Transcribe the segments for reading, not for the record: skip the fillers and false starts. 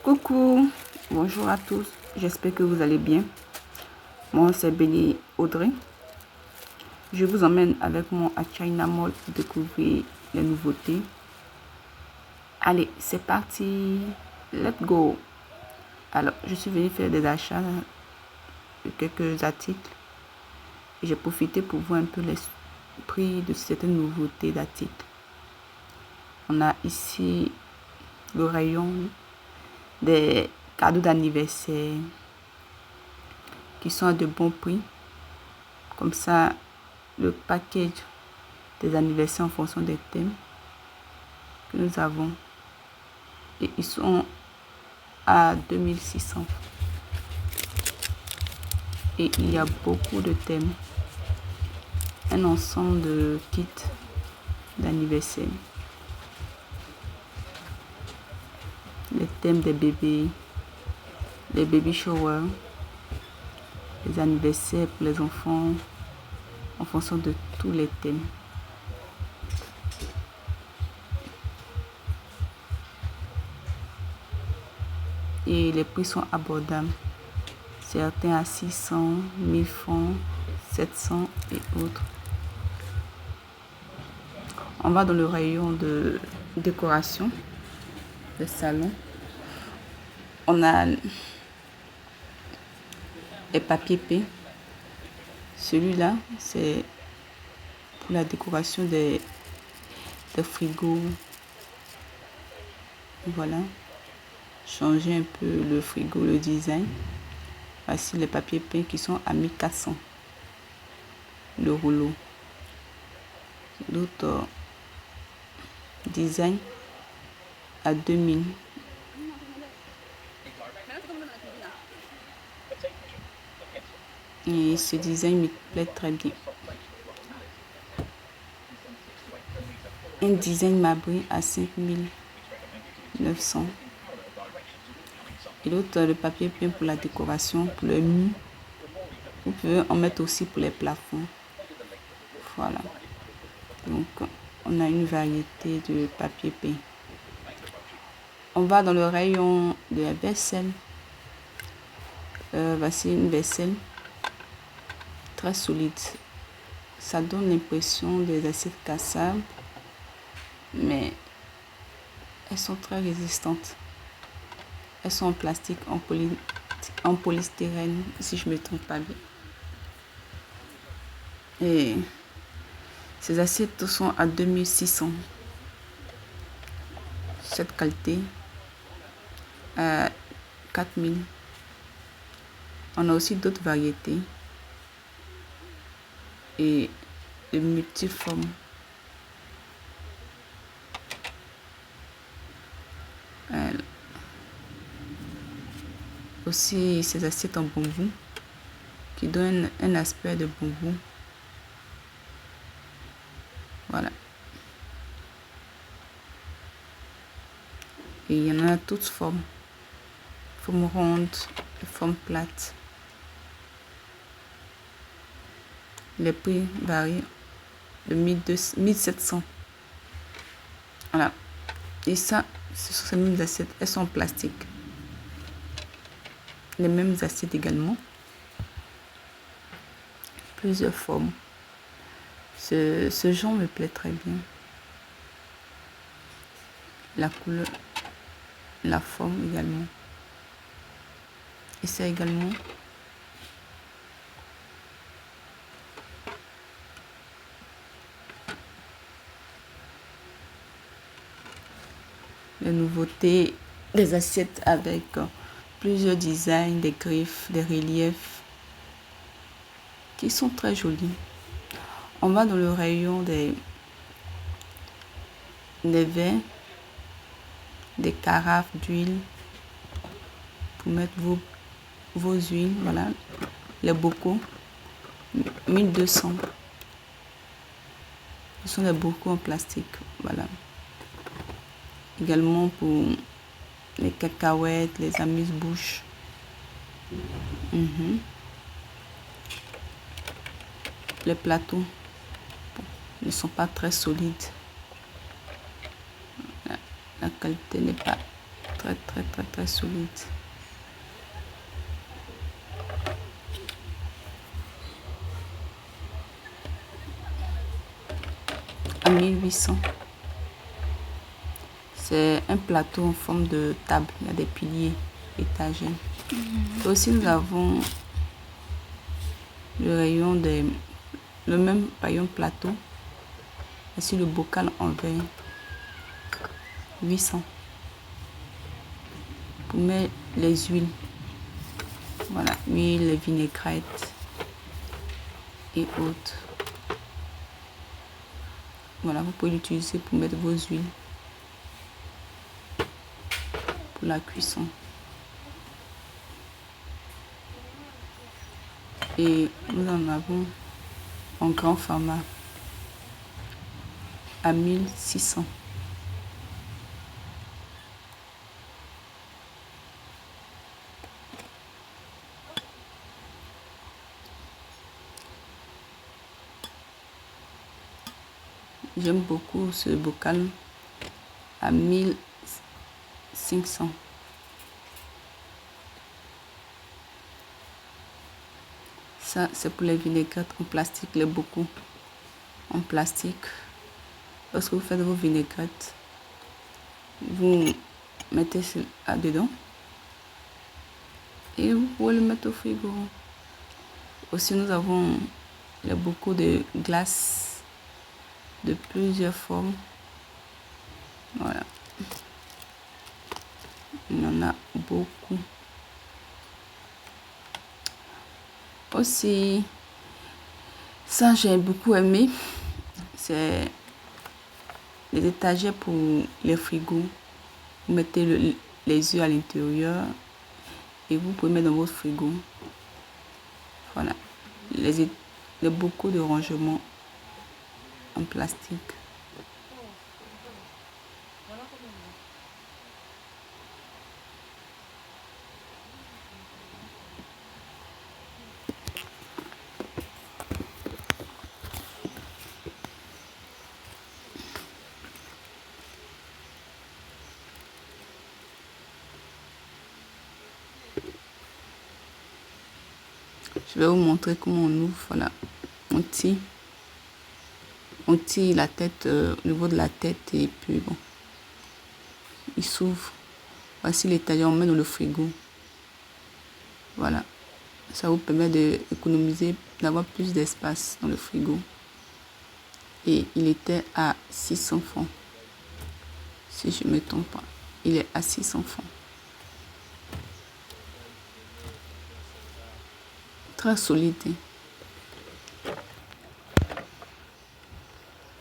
Coucou, bonjour à tous, j'espère que vous allez bien. Moi c'est Béni Audrey. Je vous emmène avec moi à China Mall pour découvrir les nouveautés. Allez, c'est parti, let's go. Alors, je suis venue faire des achats de quelques articles. J'ai profité pour voir un peu les prix de certaines nouveautés d'articles. On a ici le rayon des cadeaux d'anniversaire qui sont à de bons prix. Comme ça, le package des anniversaires en fonction des thèmes que nous avons. Et ils sont à 2600. Et il y a beaucoup de thèmes. Un ensemble de kits d'anniversaire. Les thèmes des bébés, les baby showers, les anniversaires pour les enfants, en fonction de tous les thèmes. Et les prix sont abordables. Certains à 600, 1000 francs, 700 et autres. On va dans le rayon de décoration, de salon. On a les papiers peints. Celui-là, c'est pour la décoration des frigos. Voilà. Changer un peu le frigo, le design. Voici les papiers peints qui sont à 1400. Le rouleau. D'autres design à 2000. Et ce design me plaît très bien. Un design marbré à 5900. Et l'autre, le papier peint pour la décoration, pour le mur. Vous pouvez en mettre aussi pour les plafonds. Voilà. Donc, on a une variété de papier peint. On va dans le rayon de la vaisselle. Voici une vaisselle très solide. Ça donne l'impression des assiettes cassables, mais elles sont très résistantes. Elles sont en plastique, en polystyrène, si je ne me trompe pas bien. Et ces assiettes sont à 2600. Cette qualité à 4000. On a aussi d'autres variétés et de multiformes. Aussi ces assiettes en bambou qui donnent un aspect de bambou. Voilà. Et il y en a toutes formes. Formes rondes, formes plates. Les prix varient de 1700. Voilà. Et ça, ce sont ces mêmes assiettes. Elles sont en plastique. Les mêmes assiettes également. Plusieurs formes. Ce genre me plaît très bien. La couleur, la forme également. Et ça également. Les nouveautés, des assiettes avec plusieurs designs, des griffes, des reliefs qui sont très jolis. On va dans le rayon des verres, des carafes d'huile pour mettre vos huiles. Voilà, les bocaux, 1200. Ce sont des bocaux en plastique. Voilà. Également pour les cacahuètes, les amuse-bouches. Les plateaux ne sont pas très solides. La qualité n'est pas très solide. À 1800. C'est un plateau en forme de table. Il y a des piliers étagés. Et aussi nous avons le même rayon plateau. Ici le bocal en verre. 800. Pour mettre les huiles. Voilà, huile, les vinaigrettes et autres. Voilà, vous pouvez l'utiliser pour mettre vos huiles. Pour la cuisson. Et nous en avons en grand format à 1600. J'aime beaucoup ce bocal à 1500. Ça, c'est pour les vinaigrettes en plastique, les bocaux en plastique. Lorsque vous faites vos vinaigrettes, vous mettez ça dedans et vous pouvez le mettre au frigo. Aussi, nous avons les bocaux de glace de plusieurs formes. Voilà. Il y en a beaucoup. Aussi, ça j'ai beaucoup aimé. C'est les étagères pour les frigos. Vous mettez les œufs à l'intérieur et vous pouvez mettre dans votre frigo. Voilà. Les bocaux de rangement en plastique. Je vais vous montrer comment on ouvre. Voilà. On tire la tête au niveau de la tête et puis bon, il s'ouvre. Voici l'étagère, on met dans le frigo. Voilà. Ça vous permet d'économiser, d'avoir plus d'espace dans le frigo. Et il était à 600 francs. Si je ne me trompe pas. Il est à 600 francs. Très solide.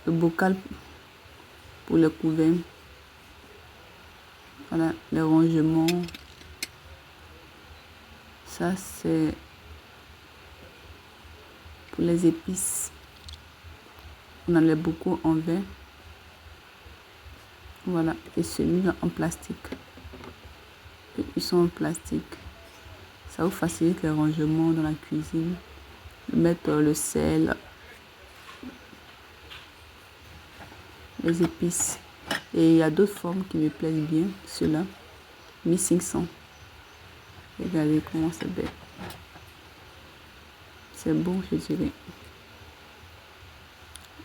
Le bocal pour le couverts. Voilà, les rangements. Ça, c'est pour les épices. On en a beaucoup en verre. Voilà, et celui-là en plastique. Ils sont en plastique. Ça vous facilite les rangements dans la cuisine. Mettre le sel, les épices. Et il y a d'autres formes qui me plaisent bien. Ceux-là, 1500. Regardez comment c'est belle. C'est beau, je dirais.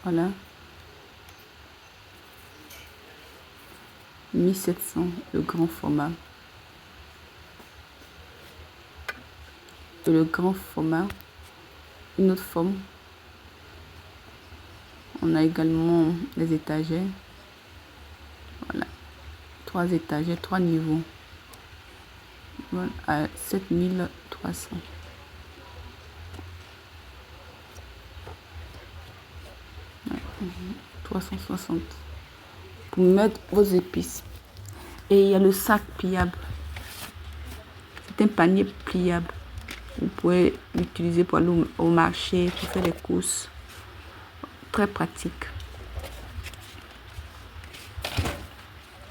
Voilà. 1700, le grand format. Et le grand format, une autre forme. On a également les étagères. Voilà. 3 étagères, 3 niveaux. Voilà, à 7300. Ouais. 360. Pour mettre vos épices. Et il y a le sac pliable. C'est un panier pliable. Vous pouvez l'utiliser pour aller au marché, pour faire des courses. Très pratique.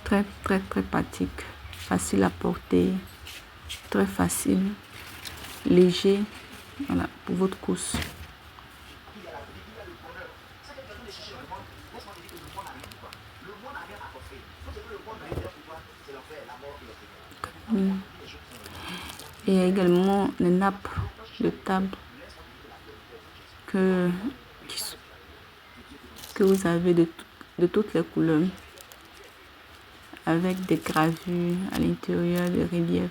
Très pratique. Facile à porter. Très facile. Léger. Voilà, pour votre course. Et également les nappes de table que vous avez de toutes les couleurs, avec des gravures à l'intérieur, des reliefs.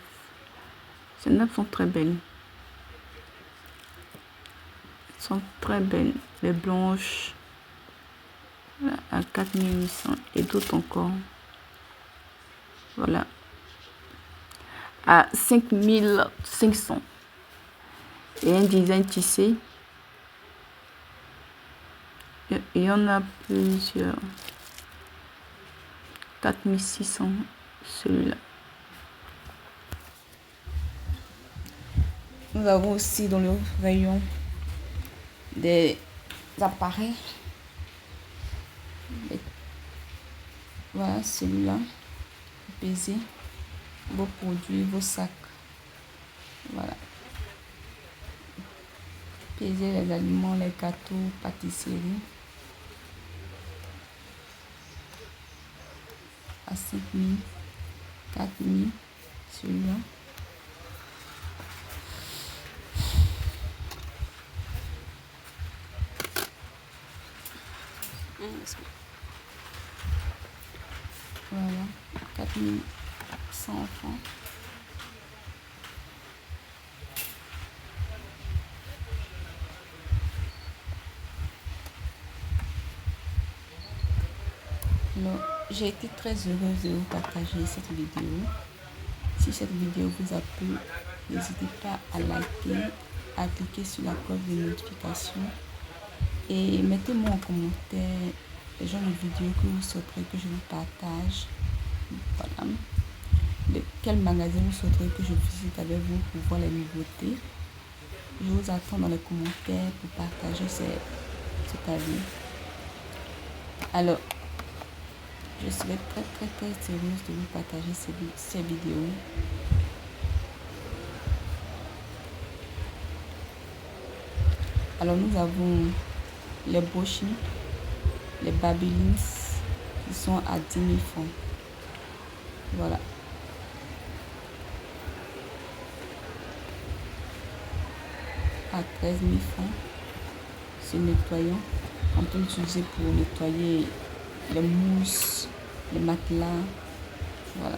Ces nappes sont très belles. Elles sont très belles. Les blanches à 4800 et d'autres encore. Voilà. À 5500. Et un design tissé. Il y en a plusieurs. 4600 celui-là. Nous avons aussi dans le rayon des appareils. Voilà celui-là. Pesez vos produits, vos sacs. Voilà. Pesez les aliments, les gâteaux, pâtisseries. À 5000, 4000, celui-là. Voilà, 4100 francs. Alors, j'ai été très heureuse de vous partager cette vidéo. Si cette vidéo vous a plu, n'hésitez pas à liker, à cliquer sur la cloche de notification et mettez-moi en commentaire les genres de vidéos que vous souhaiterez que je vous partage. Voilà. De quel magasin vous souhaiterez que je visite avec vous pour voir les nouveautés. Je vous attends dans les commentaires pour partager cet avis. Alors, je serai très heureuse de vous partager ces vidéos. Alors nous avons les brochures, les babylines qui sont à 10 000 francs. Voilà. À 13 000 francs. C'est nettoyant. On peut l'utiliser pour nettoyer les mousses, les matelas. Voilà.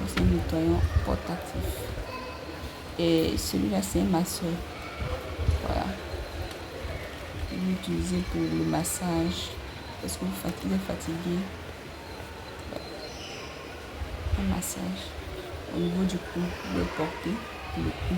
C'est un nettoyant portatif. Et celui-là, c'est un masseur. Voilà. Vous l'utilisez pour le massage. Est-ce que vous êtes fatigué? Un massage au niveau du cou. Vous le portez le cou.